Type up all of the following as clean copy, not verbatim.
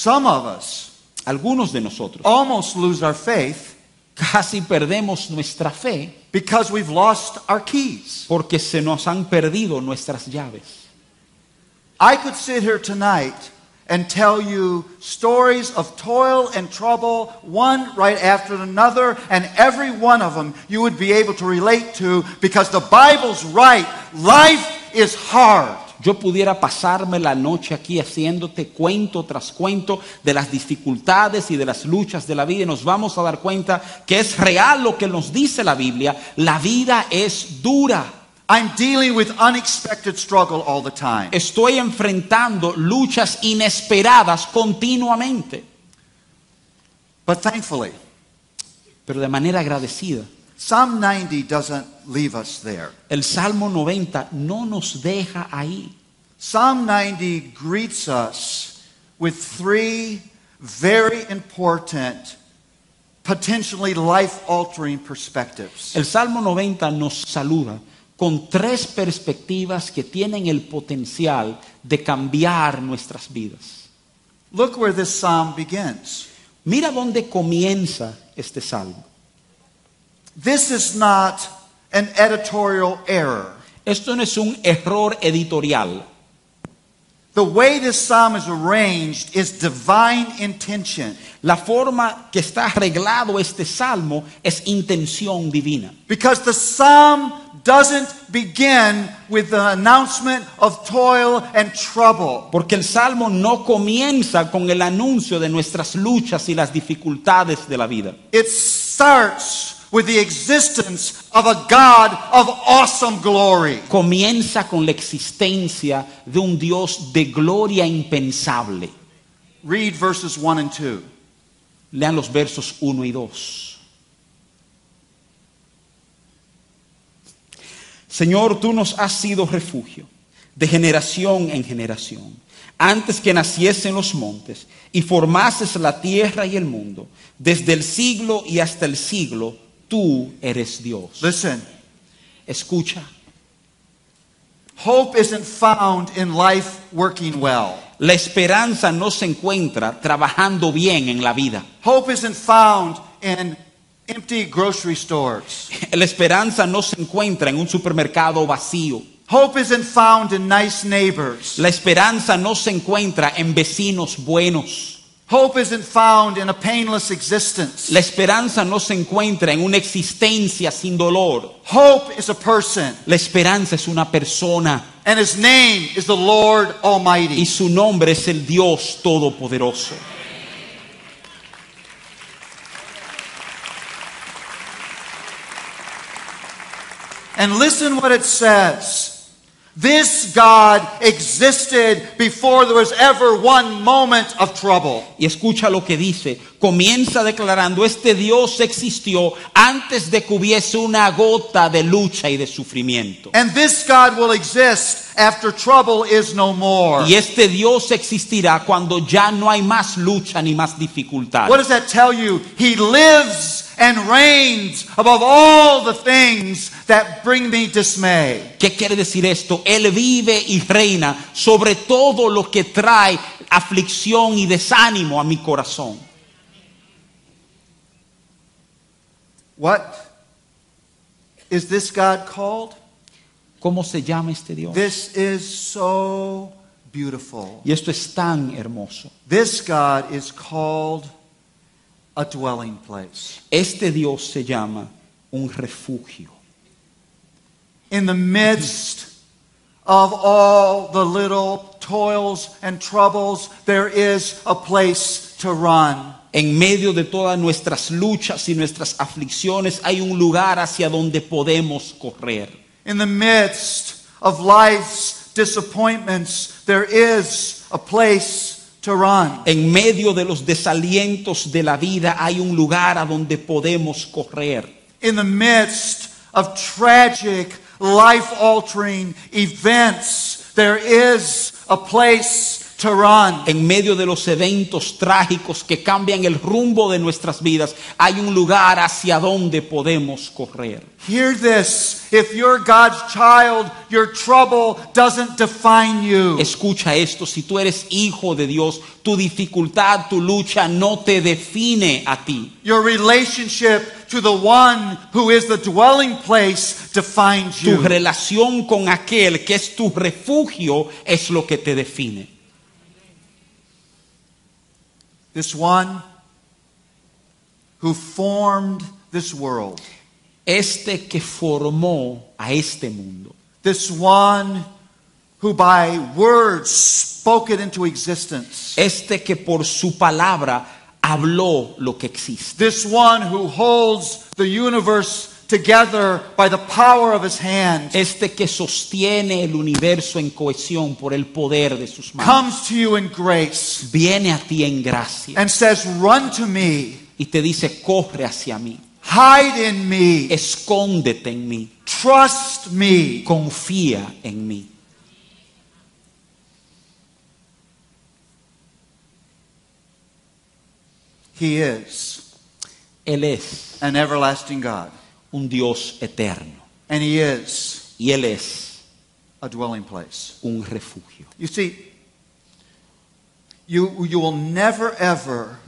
Some of us Algunos de nosotros almost lose our faith casi perdemos nuestra fe because we've lost our keys. porque se nos han perdido nuestras llaves. I could sit here tonight and tell you stories of toil and trouble, one right after another, and every one of them you would be able to relate to because the Bible's right. Life is hard. Yo pudiera pasarme la noche aquí haciéndote cuento tras cuento de las dificultades y de las luchas de la vida y nos vamos a dar cuenta que es real lo que nos dice la Biblia. La vida es dura. I'm dealing with unexpected struggle all the time. Estoy enfrentando luchas inesperadas continuamente. But thankfully, Pero de manera agradecida, Psalm 90 doesn't leave us there. el Salmo 90 no nos deja ahí. Psalm 90 greets us with three very important, potentially life-altering perspectives. El Salmo 90 nos saluda con tres perspectivas que tienen el potencial de cambiar nuestras vidas. Look where this psalm begins. Mira dónde comienza este salmo. This is not an editorial error. Esto no es un error editorial. The way this psalm is arranged is divine intention. La forma que está arreglado este salmo es intención divina. Because the psalm doesn't begin with the announcement of toil and trouble. Porque el salmo no comienza con el anuncio de nuestras luchas y las dificultades de la vida. It starts with the existence of a God of awesome glory. Comienza con la existencia de un Dios de gloria impensable. Read verses 1 and 2. Lean los versos 1 y 2. Señor, tú nos has sido refugio de generación en generación. Antes que naciesen los montes y formases la tierra y el mundo, desde el siglo y hasta el siglo, tú eres Dios. Listen, Escucha. hope isn't found in life working well. La esperanza no se encuentra trabajando bien en la vida. Hope isn't found in empty grocery stores. La esperanza no se encuentra en un supermercado vacío. Hope isn't found in nice neighbors. La esperanza no se encuentra en vecinos buenos. Hope isn't found in a painless existence. La esperanza no se encuentra en una existencia sin dolor. Hope is a person, La esperanza es una persona and his name is the Lord y Almighty. su nombre es el Dios Todopoderoso. And listen what it says. This God existed before there was ever one moment of trouble. Y escucha lo que dice. Comienza declarando, este Dios existió antes de que hubiese una gota de lucha y de sufrimiento. And this God will exist after trouble is no more. Y este Dios existirá cuando ya no hay más lucha ni más dificultad. What does that tell you? He lives and reigns above all the things that bring me dismay. ¿Qué quiere decir esto? Él vive y reina sobre todo lo que trae aflicción y desánimo a mi corazón. What is this God called? ¿Cómo se llama este Dios? This is so beautiful. Y esto es tan hermoso. This God is called a dwelling place. Este Dios se llama un refugio. In the midst of all the little toils and troubles, there is a place to run. En medio de todas nuestras luchas y nuestras aflicciones hay un lugar hacia donde podemos correr. In the midst of life's disappointments, there is a place to run. En medio de los desalientos de la vida hay un lugar a donde podemos correr. In the midst of tragic, life-altering events, there is a place to run. En medio de los eventos trágicos que cambian el rumbo de nuestras vidas, hay un lugar hacia donde podemos correr. Hear this. If you're God's child, your trouble doesn't define you. Escucha esto, si tú eres hijo de Dios, tu dificultad, tu lucha no te define a ti. Your relationship to the one who is the dwelling place defines Tu you. relación con aquel que es tu refugio es lo que te define. This one who formed this world. Este que formó a este mundo. This one who by words spoke it into existence. Este que por su palabra habló lo que existe. This one who holds the universe together by the power of his hand. Este que sostiene el universo en cohesión por el poder de sus manos. Comes to you in grace Viene a ti en gracia and says, run to me, y te dice, corre hacia mí, hide in me, escóndete en mí, trust me. confía en mí. He is Él es an everlasting God, un Dios eterno and he is y Él es a dwelling place. un refugio. You see, you will never ever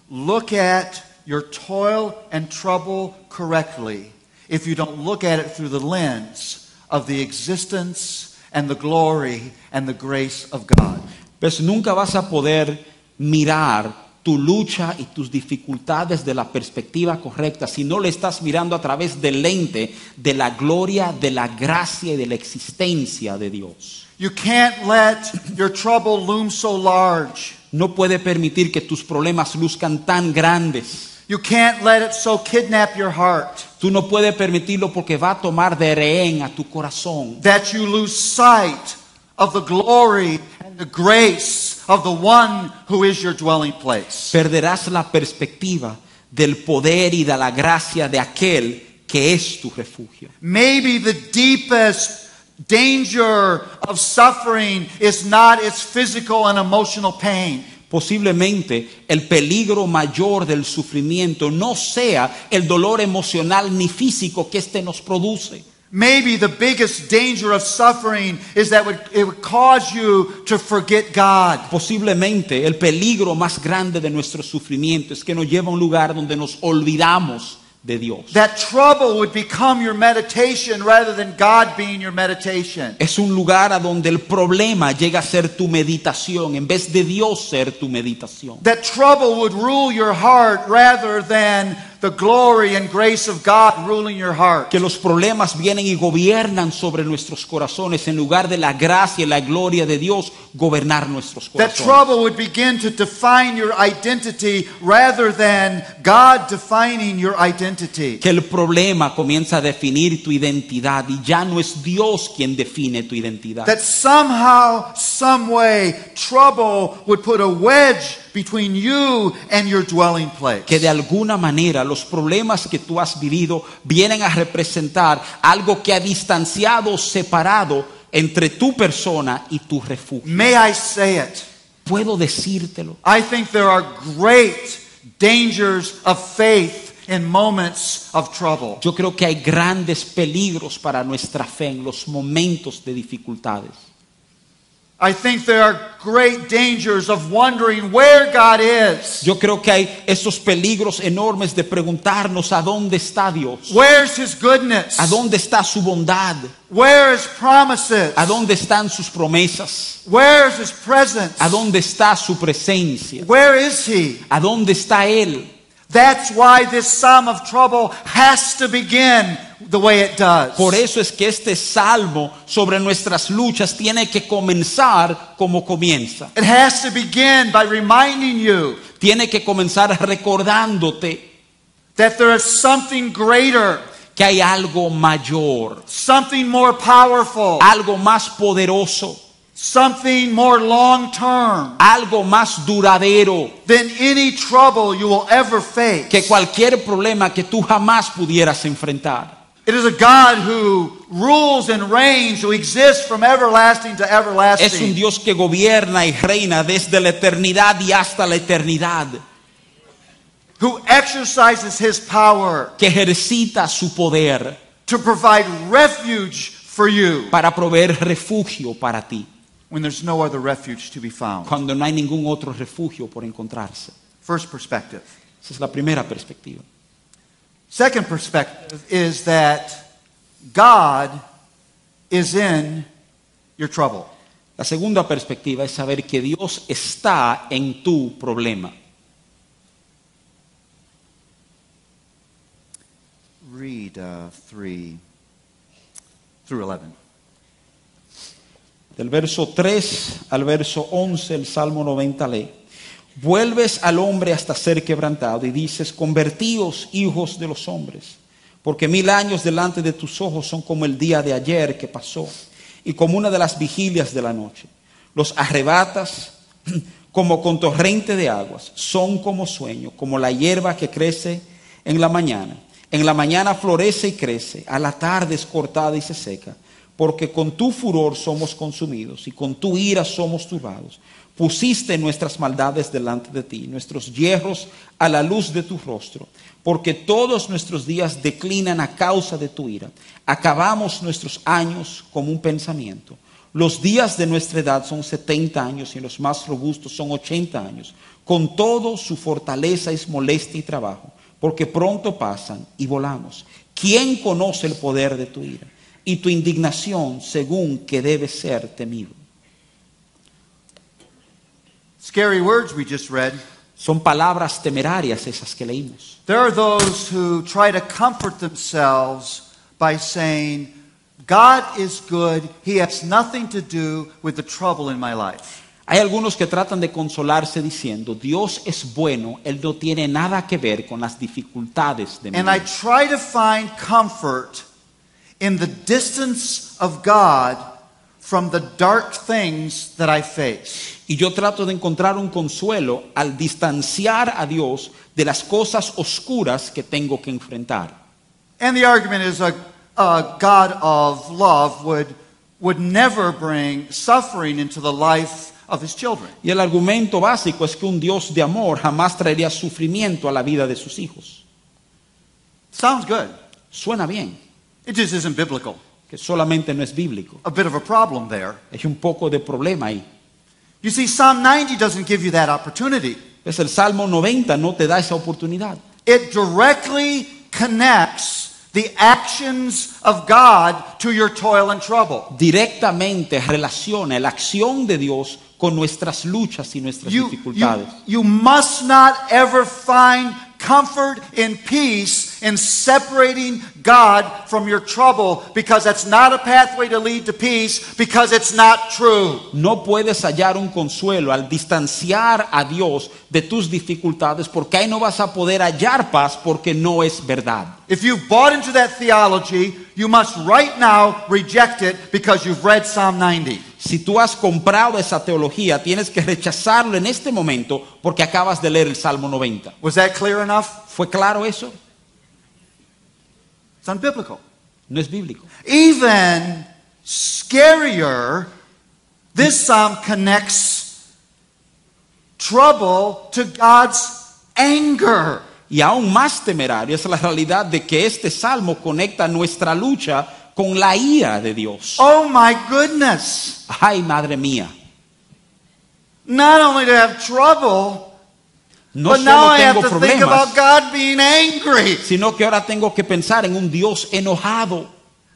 look at your toil and trouble correctly if you don't look at it through the lens of the existence and the glory and the grace of God. Pues nunca vas a poder mirar tu lucha y tus dificultades de la perspectiva correcta si no le estás mirando a través del lente de la gloria, de la gracia y de la existencia de Dios. You can't let your trouble loom so large. No puede permitir que tus problemas luzcan tan grandes. You can't let it so kidnap your heart Tú no puedes permitirlo porque va a tomar de rehén a tu corazón. that you lose sight of the glory and the grace of the one who is your dwelling place. Perderás la perspectiva del poder y de la gracia de aquel que es tu refugio. Maybe the deepest danger of suffering is not its physical and emotional pain. Posiblemente el peligro mayor del sufrimiento no sea el dolor emocional ni físico que éste nos produce. Maybe the biggest danger of suffering is that it would cause you to forget God. Posiblemente el peligro más grande de nuestro sufrimiento es que nos lleva a un lugar donde nos olvidamos de Dios. That trouble would become your meditation rather than God being your meditation. Es un lugar a donde el problema llega a ser tu meditación en vez de Dios ser tu meditación. That trouble would rule your heart rather than the glory and grace of God ruling your heart. Que los problemas vienen y gobiernan sobre nuestros corazones en lugar de la gracia y la gloria de Dios gobernar nuestros That corazones. trouble would begin to define your identity rather than God defining your identity. Que el problema comienza a definir tu identidad y ya no es Dios quien define tu identidad. That somehow, some way, trouble would put a wedge between you and your dwelling place. Que de alguna manera los problemas que tú has vivido vienen a representar algo que ha distanciado, separado entre tu persona y tu refugio. May I say it? Puedo decírtelo. I think there are great dangers of faith in moments of trouble. Yo creo que hay grandes peligros para nuestra fe en los momentos de dificultades. I think there are great dangers of wondering where God is. Yo creo que hay esos peligros enormes de preguntarnos a dónde está Dios, Where's His goodness? a dónde está su bondad, Where His promises? a dónde están sus promesas, Where's His presence? a dónde está su presencia, Where is He? a dónde está Él. That's why this psalm of trouble has to begin the way it does. Por eso es que este salmo sobre nuestras luchas tiene que comenzar como comienza. It has to begin by reminding you Tiene que comenzar recordándote that there is something greater, que hay algo mayor, something more powerful, algo más poderoso, something more long-term algo más duradero than any trouble you will ever face. que cualquier problema que tú jamás pudieras enfrentar. It is a God who rules and reigns, who exists from everlasting to Es un everlasting. Dios que gobierna y reina desde la eternidad y hasta la eternidad, Who exercises His power que ejercita su poder to provide refuge for you para proveer refugio para ti, when there's no other refuge to be found. cuando no hay ningún otro refugio por encontrarse. First perspective. Esa es la primera perspectiva. Second perspective is that God is in your trouble. La segunda perspectiva es saber que Dios está en tu problema. Read 3 through 11. Del verso 3 al verso 11, el Salmo 90 lee: Vuelves al hombre hasta ser quebrantado y dices: convertíos, hijos de los hombres, porque 1000 años delante de tus ojos son como el día de ayer que pasó y como una de las vigilias de la noche. Los arrebatas como con torrente de aguas, son como sueño, como la hierba que crece en la mañana. En la mañana florece y crece, a la tarde es cortada y se seca, porque con tu furor somos consumidos y con tu ira somos turbados. Pusiste nuestras maldades delante de ti, nuestros hierros a la luz de tu rostro, porque todos nuestros días declinan a causa de tu ira. Acabamos nuestros años como un pensamiento. Los días de nuestra edad son 70 años y los más robustos son 80 años. Con todo, su fortaleza es molestia y trabajo, porque pronto pasan y volamos. ¿Quién conoce el poder de tu ira y tu indignación según que debe ser temido? Scary words we just read. Son palabras temerarias esas que leímos. There are those who try to comfort themselves by saying, God is good, He has nothing to do with the trouble in my life. Hay algunos que tratan de consolarse diciendo: Dios es bueno, Él no tiene nada que ver con las dificultades de mi And I vida. try to find comfort in the distance of God from the dark things that I face. Y yo trato de encontrar un consuelo al distanciar a Dios de las cosas oscuras que tengo que enfrentar. And the argument is a God of love would never bring suffering into the life of His children. Y el argumento básico es que un Dios de amor jamás traería sufrimiento a la vida de sus hijos. Sounds good. Suena bien, It just isn't biblical. que solamente no es bíblico. A bit of a problem there. Hay un poco de problema ahí. You see, Psalm 90 doesn't give you that opportunity. Es el Salmo 90 no te da esa oportunidad. It directly connects the actions of God to your toil and trouble. Directamente relaciona la acción de Dios con nuestras luchas y nuestras dificultades. You must not ever find comfort and peace in separating God from your trouble, because that's not a pathway to lead to peace, because it's not true. No puedes hallar un consuelo al distanciar a Dios de tus dificultades, porque ahí no vas a poder hallar paz, porque no es verdad. If you've bought into that theology, you must right now reject it because you've read Psalm 90. Si tú has comprado esa teología, tienes que rechazarlo en este momento porque acabas de leer el Salmo 90. Was that clear enough? ¿Fue claro eso? It's unbiblical. No es bíblico. Even scarier, this psalm connects trouble to God's anger. Y aún más temerario es la realidad de que este salmo conecta nuestra lucha con la ira de Dios. Oh my goodness. Ay, madre mía. Not only to have trouble, No but now solo I have tengo to think problemas, about God being angry. sino que ahora tengo que pensar en un Dios enojado.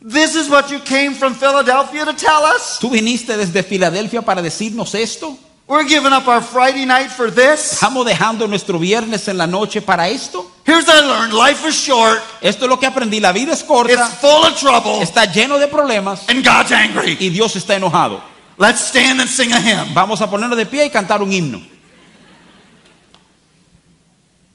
This is what you came from Philadelphia to tell us? ¿Tú viniste desde Filadelfia para decirnos esto? We're giving up our Friday night for this? ¿Estamos dejando nuestro viernes en la noche para esto? Here's what I learned. Life is short. Esto es lo que aprendí. La vida es It's corta, full of trouble. está lleno de problemas And God's angry. y Dios está enojado. Let's stand and sing a hymn. Vamos a ponernos de pie y cantar un himno.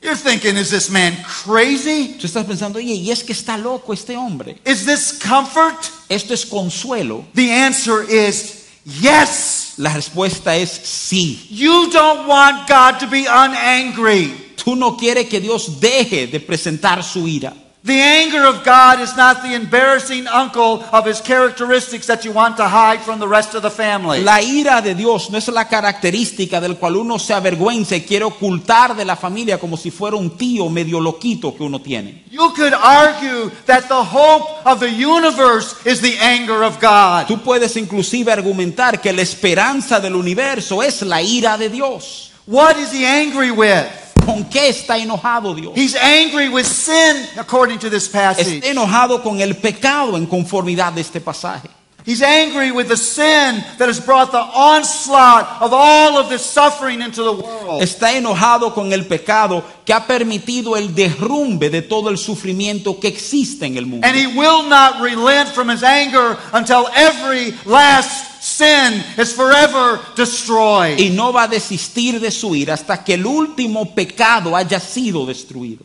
You're thinking, is this man crazy? Tú estás pensando: oye, ¿y es que está loco este hombre? Is this comfort? ¿Esto es consuelo? The answer is yes. La respuesta es sí. You don't want God to be unangry. Tú no quieres que Dios deje de presentar su ira. The anger of God is not the embarrassing uncle of his characteristics that you want to hide from the rest of the family. La ira de Dios no es la característica del cual uno se avergüenza y quiere ocultar de la familia como si fuera un tío medio loquito que uno tiene. You could argue that the hope of the universe is the anger of God. Tú puedes inclusive argumentar que la esperanza del universo es la ira de Dios. What is he angry with? ¿Con qué está enojado Dios? He's angry with sin, according to this passage. Está enojado con el pecado en conformidad de este pasaje. He's angry with the sin that has brought the onslaught of all of this suffering into the world. Está enojado con el pecado que ha permitido el derrumbe de todo el sufrimiento que existe en el mundo. And he will not relent from his anger until every last sin is forever destroyed. Y no va a desistir de su ira hasta que el último pecado haya sido destruido.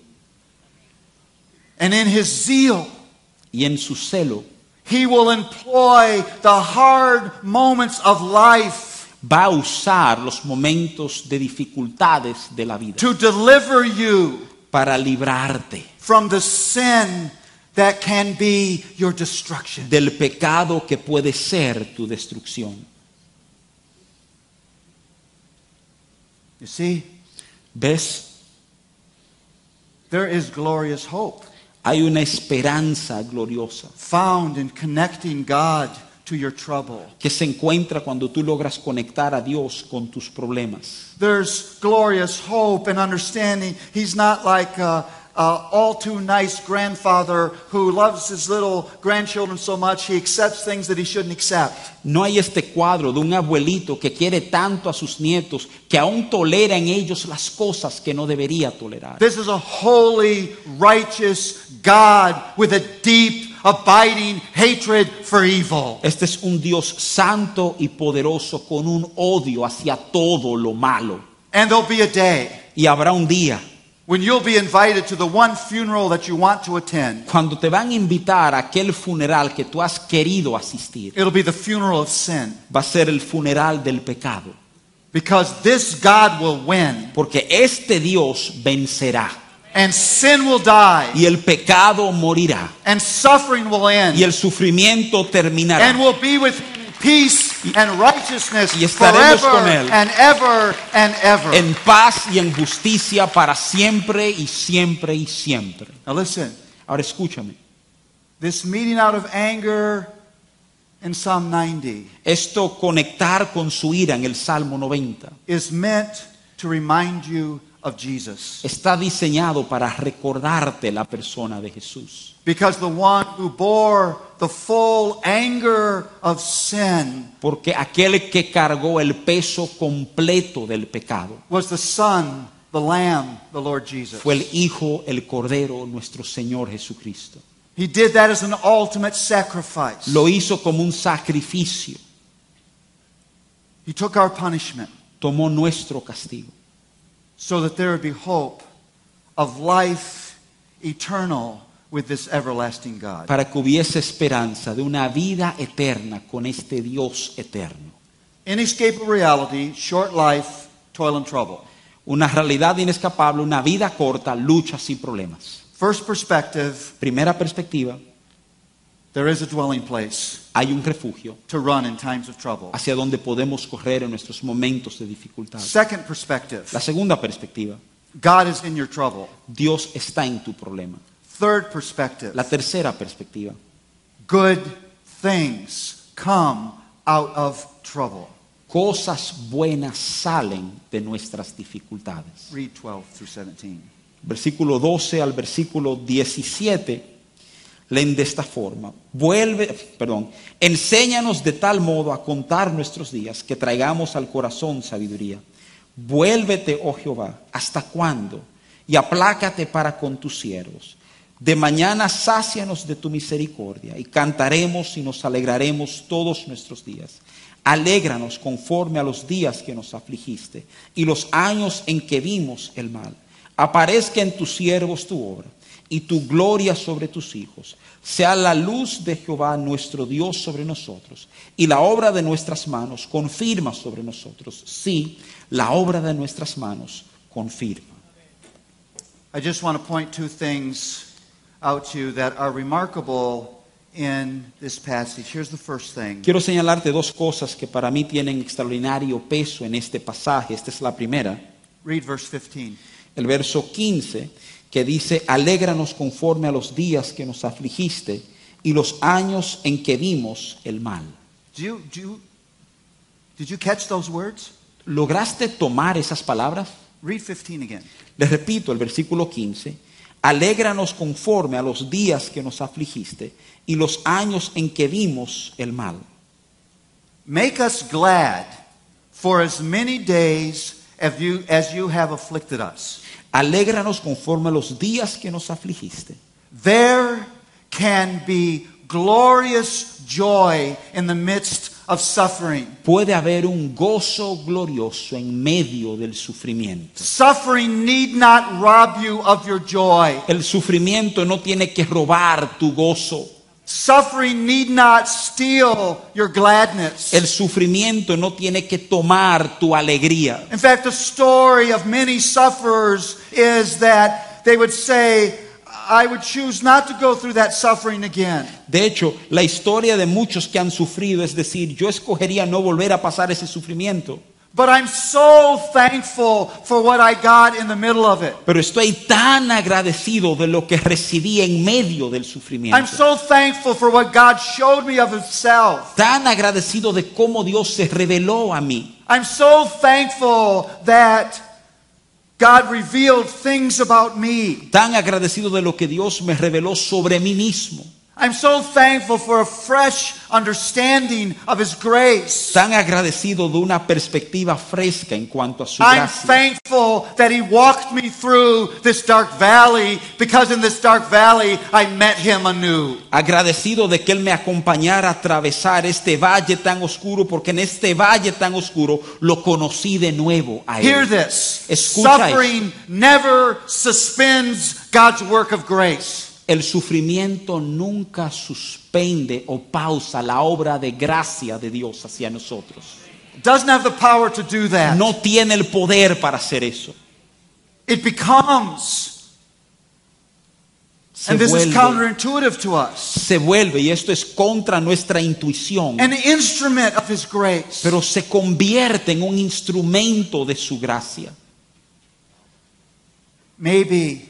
And in his zeal, Y en su celo he will employ the hard moments of life va a usar los momentos de dificultades de la vida to deliver you para librarte from the sin that can be your destruction. del pecado que puede ser tu destrucción. You see, ¿Ves? there is glorious hope Hay una esperanza gloriosa found in connecting God to your trouble. que se encuentra cuando tú logras conectar a Dios con tus problemas. There's glorious hope and understanding. He's not like a all too nice grandfather who loves his little grandchildren so much he accepts things that he shouldn't accept. No hay este cuadro de un abuelito que quiere tanto a sus nietos que aún tolera en ellos las cosas que no debería tolerar. This is a holy, righteous God with a deep, abiding hatred for evil. Este es un Dios santo y poderoso con un odio hacia todo lo malo. And there'll be a day Y habrá un día when you'll be invited to the one funeral that you want to attend. cuando te van a invitar a aquel funeral que tú has querido asistir. It'll be the funeral of sin. Va a ser el funeral del pecado. Because this God will win. Porque este Dios vencerá. And sin will die. Y el pecado morirá. And suffering will end. Y el sufrimiento terminará. And we'll be with him in peace and righteousness y estaremos forever con él and ever and ever. en paz y en justicia para siempre y siempre y siempre. Now listen. Ahora escúchame. This meeting out of anger in Psalm 90 Esto conectar con su ira en el Salmo 90 is meant to remind you of Jesus. está diseñado para recordarte la persona de Jesús. Because the one who bore the full anger of sin Porque aquel que cargó el peso completo del pecado was the Son, the Lamb, the Lord Jesus. fue el Hijo, el Cordero, nuestro Señor Jesucristo. He did that as an ultimate sacrifice. Lo hizo como un sacrificio. He took our punishment Tomó nuestro castigo so that there would be hope of life eternal with this everlasting God. para que hubiese esperanza de una vida eterna con este Dios eterno. Inescapable reality, short life, toil and trouble. Una realidad inescapable, una vida corta, luchas y problemas. First perspective, Primera perspectiva, there is a dwelling place hay un refugio to run in times of trouble. hacia donde podemos correr en nuestros momentos de dificultad. Second perspective, La segunda perspectiva, God is in your trouble. Dios está en tu problema. Third perspective, La tercera perspectiva, good things come out of trouble. cosas buenas salen de nuestras dificultades. Read 12 through 17. Versículo 12 al versículo 17 leen de esta forma. Enséñanos de tal modo a contar nuestros días que traigamos al corazón sabiduría. Vuélvete, oh Jehová, ¿hasta cuándo? Y aplácate para con tus siervos. De mañana sácianos de tu misericordia y cantaremos y nos alegraremos todos nuestros días. Alégranos conforme a los días que nos afligiste y los años en que vimos el mal. Aparezca en tus siervos tu obra y tu gloria sobre tus hijos. Sea la luz de Jehová nuestro Dios sobre nosotros y la obra de nuestras manos confirma sobre nosotros. Sí, la obra de nuestras manos confirma. I just want to point two things out to you that are remarkable in this passage. Here's the first thing. Quiero señalarte dos cosas que para mí tienen extraordinario peso en este pasaje. Esta es la primera. Read verse 15. El verso 15, que dice: alégranos conforme a los días que nos afligiste y los años en que vimos el mal. Did you catch those words? ¿Lograste tomar esas palabras? Read 15 again. Les repito el versículo 15. Alégranos conforme a los días que nos afligiste y los años en que vimos el mal. Make us glad for as many days as you have afflicted us. Alégranos conforme a los días que nos afligiste. There can be glorious joy in the midst of suffering. Puede haber un gozo glorioso en medio del sufrimiento. Suffering need not rob you of your joy. El sufrimiento no tiene que robar tu gozo. Suffering need not steal your gladness. El sufrimiento no tiene que tomar tu alegría. In fact, the story of many sufferers is that they would say, I would choose not to go through that suffering again. De hecho, la historia de muchos que han sufrido es decir, yo escogería no volver a pasar ese sufrimiento. But I'm so thankful for what I got in the middle of it. Pero estoy tan agradecido de lo que recibí en medio del sufrimiento. I'm so thankful for what God showed me of Himself. Tan agradecido de cómo Dios se reveló a mí. I'm so thankful that God revealed things about me. Tan agradecido de lo que Dios me reveló sobre mí mismo. I'm so thankful for a fresh understanding of His grace. Tan agradecido de una perspectiva fresca en cuanto a su I'm gracia. thankful that He walked me through this dark valley, because in this dark valley I met Him anew. Agradecido de que Él me acompañara a atravesar este valle tan oscuro, porque en este valle tan oscuro lo conocí de nuevo a Él. Hear this. Escucha Suffering never suspends God's work of grace. El sufrimiento nunca suspende o pausa la obra de gracia de Dios hacia nosotros. Doesn't have the power to do that. No tiene el poder para hacer eso. It becomes, and this is counterintuitive to us, se vuelve, y esto es contra nuestra intuición, an instrument of His grace. pero se convierte en un instrumento de su gracia. Maybe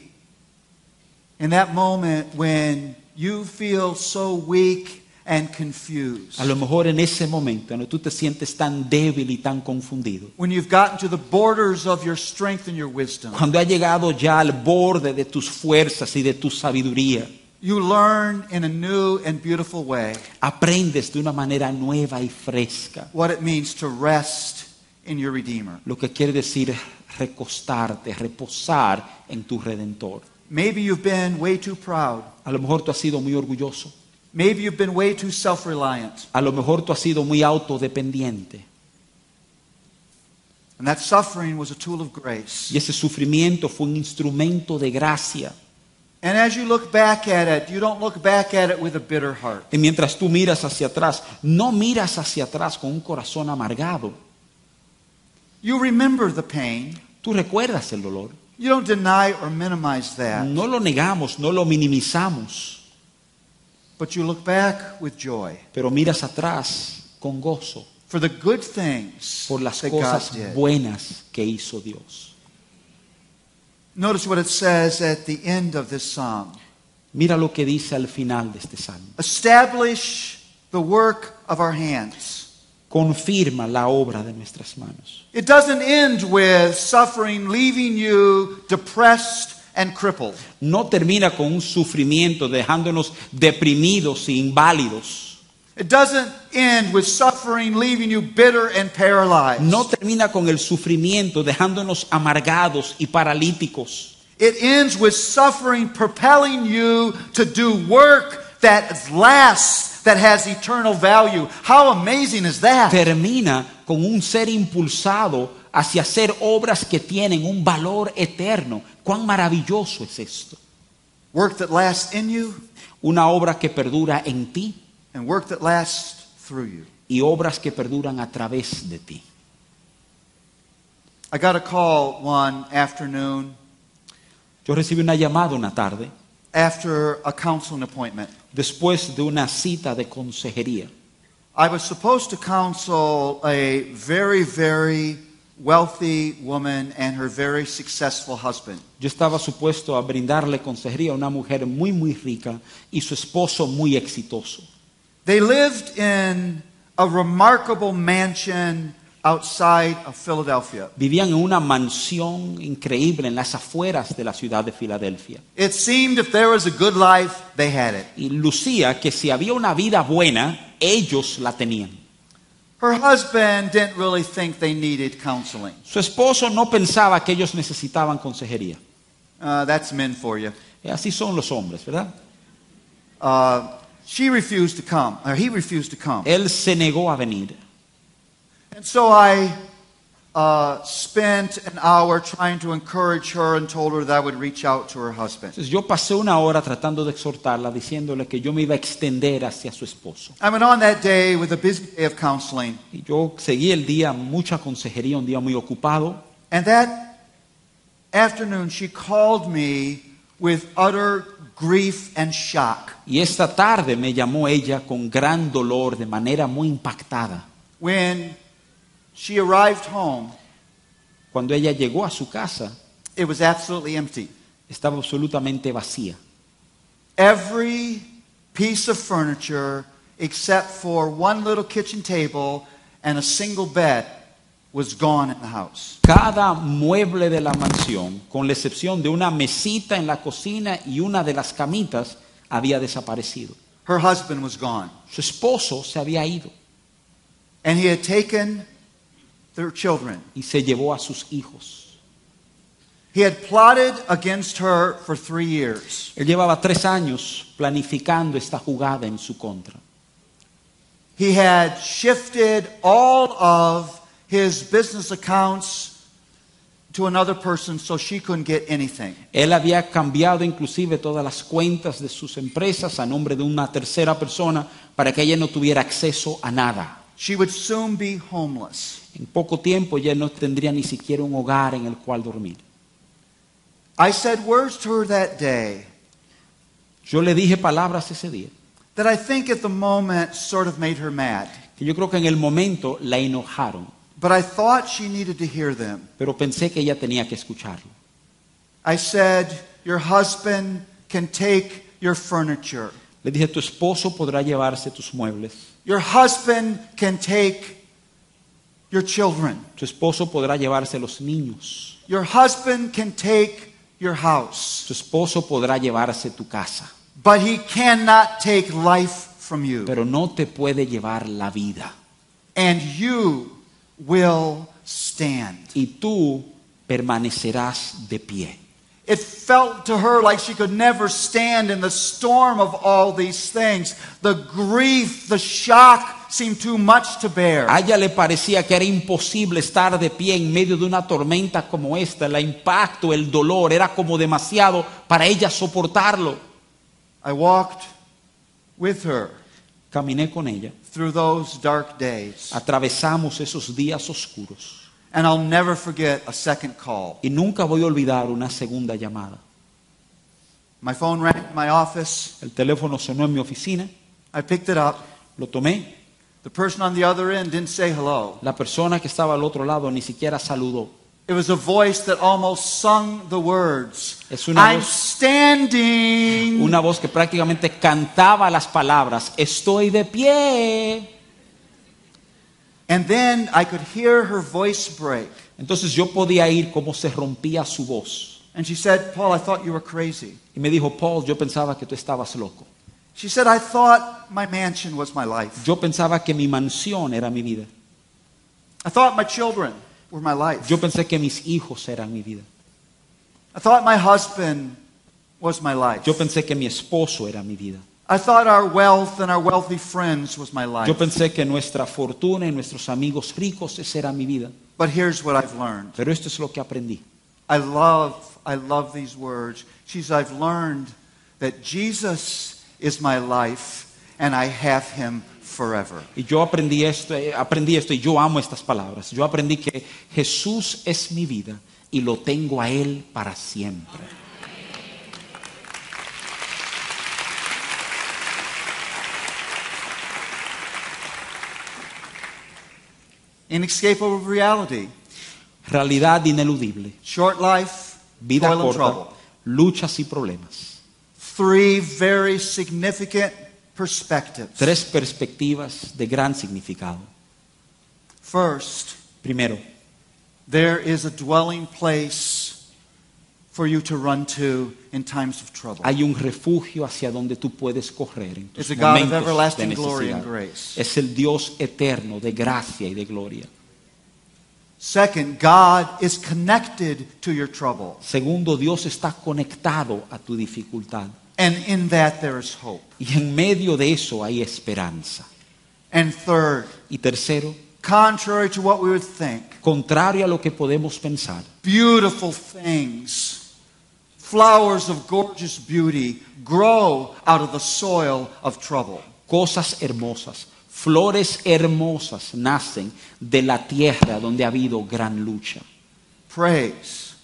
in that moment when you feel so weak and confused, A lo mejor en ese momento en el que tú te sientes tan débil y tan confundido, when you've gotten to the borders of your strength and your wisdom, cuando ha llegado ya al borde de tus fuerzas y de tu sabiduría, you learn in a new and beautiful way aprendes de una manera nueva y fresca what it means to rest in your Redeemer. lo que quiere decir recostarte, reposar en tu Redentor. Maybe you've been way too proud. A lo mejor tú has sido muy orgulloso. Maybe you've been way too self-reliant. A lo mejor tú has sido muy autodependiente. And that suffering was a tool of grace. Y ese sufrimiento fue un instrumento de gracia. And as you look back at it, you don't look back at it with a bitter heart. Y mientras tú miras hacia atrás, no miras hacia atrás con un corazón amargado. You remember the pain. Tú recuerdas el dolor. You don't deny or minimize that. No lo negamos, no lo minimizamos. But you look back with joy Pero miras atrás con gozo for the good things por las that God cosas did. buenas que hizo Dios. Notice what it says at the end of this psalm. Mira lo que dice al final de este salmo. Establish the work of our hands. Confirma la obra de nuestras manos. It doesn't end with suffering leaving you depressed and crippled. No termina con un sufrimiento dejándonos deprimidos e inválidos. It doesn't end with suffering leaving you bitter and paralyzed. No termina con el sufrimiento dejándonos amargados y paralíticos. It ends with suffering propelling you to do work that lasts, that has eternal value. How amazing is that? Termina con un ser impulsado hacia hacer obras que tienen un valor eterno. ¿Cuán maravilloso es esto? Work that lasts in you Una obra que perdura en ti and work that lasts through you. y obras que perduran a través de ti. I got a call one afternoon Yo recibí una llamada una tarde after a counseling appointment. después de una cita de consejería. I was supposed to counsel a very, very wealthy woman and her very successful husband. Yo estaba supuesto a brindarle consejería a una mujer muy, muy rica y su esposo muy exitoso. They lived in a remarkable mansion outside of Philadelphia. Vivían en una mansión increíble en las afueras de la ciudad de Filadelfia. It seemed if there was a good life, they had it. Y lucía que si había una vida buena, ellos la tenían. Her husband didn't really think they needed counseling. Su esposo no pensaba que ellos necesitaban consejería. That's men for you. Así son los hombres, ¿verdad? She refused to come, or he refused to come. Él se negó a venir. And so I spent an hour trying to encourage her and told her that I would reach out to her husband. Entonces yo pasé una hora tratando de exhortarla, diciéndole que yo me iba a extender hacia su esposo. I went on that day with a busy day of counseling. Y yo seguí el día, mucha consejería, un día muy ocupado. And that afternoon she called me with utter grief and shock. Y esta tarde me llamó ella con gran dolor, de manera muy impactada. When she arrived home, Cuando ella llegó a su casa, it was absolutely empty. estaba absolutamente vacía. Every piece of furniture except for one little kitchen table and a single bed was gone in the house. Cada mueble de la mansión, con la excepción de una mesita en la cocina y una de las camitas, había desaparecido. Her husband was gone. Su esposo se había ido And he had taken their children. y se llevó a sus hijos. He had plotted against her for 3 years. Él llevaba 3 años planificando esta jugada en su contra. He had shifted all of his business accounts to another person so she couldn't get anything. Él había cambiado inclusive todas las cuentas de sus empresas a nombre de una tercera persona para que ella no tuviera acceso a nada. She would soon be homeless. En poco tiempo ella no tendría ni siquiera un hogar en el cual dormir. I said words to her that day Yo le dije palabras ese día that I think at the moment sort of made her mad. que yo creo que en el momento la enojaron, But I thought she needed to hear them. pero pensé que ella tenía que escucharlo. I said, your husband can take your furniture. Le dije, tu esposo podrá llevarse tus muebles, Your husband can take your children. tu esposo podrá llevarse los niños, Your husband can take your house. tu esposo podrá llevarse tu casa, But he cannot take life from you. pero no te puede llevar la vida. And you will stand. Y tú permanecerás de pie. It felt to her like she could never stand in the storm of all these things. The grief, the shock seemed too much to bear. A ella le parecía que era imposible estar de pie en medio de una tormenta como esta. El impacto, el dolor, era como demasiado para ella soportarlo. I walked with her Caminé con ella. through those dark days. Atravesamos esos días oscuros. And I'll never forget a second call. Y nunca voy a olvidar una segunda llamada. My phone rang in my office. El teléfono sonó en mi oficina. I picked it up. Lo tomé. The person on the other end didn't say hello. La persona que estaba al otro lado ni siquiera saludó. It was a voice that almost sung the words. Es una I'm voz- standing. Una voz que prácticamente cantaba las palabras: estoy de pie. And then I could hear her voice break. Entonces yo podía oír cómo se rompía su voz. And she said, Paul, I thought you were crazy. Y me dijo, Paul, yo pensaba que tú estabas loco. She said, I thought my mansion was my life. Yo pensaba que mi mansión era mi vida. I thought my children were my life. Yo pensé que mis hijos eran mi vida. I thought my husband was my life. Yo pensé que mi esposo era mi vida. I thought our wealth and our wealthy friends was my life. Yo pensé que nuestra fortuna y nuestros amigos ricos, esa era mi vida. But here's what I've learned. Pero esto es lo que aprendí. I love these words. She says, I've learned that Jesus is my life and I have him forever. Y yo aprendí esto y yo amo estas palabras. Yo aprendí que Jesús es mi vida y lo tengo a Él para siempre. Inescapable reality. Realidad ineludible. Short life, Vida toil and corta, trouble. luchas y problemas. 3 very significant perspectives. 3 perspectivas de gran significado. First, Primero, there is a dwelling place for you to run to in times of trouble. hay un refugio hacia donde tú puedes correr en tus It's a God of momentos de everlasting glory and necesidad. grace. Es el Dios eterno de gracia y de gloria. Second, God is connected to your trouble. Segundo, Dios está conectado a tu dificultad. And in that there is hope. Y en medio de eso hay esperanza. And third, Y tercero, contrary to what we would think, contrario a lo que podemos pensar, beautiful things, flowers of gorgeous beauty, grow out of the soil of trouble. cosas hermosas, flores hermosas nacen de la tierra donde ha habido gran lucha. Praise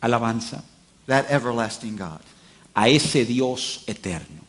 Alabanza that everlasting God. a ese Dios eterno.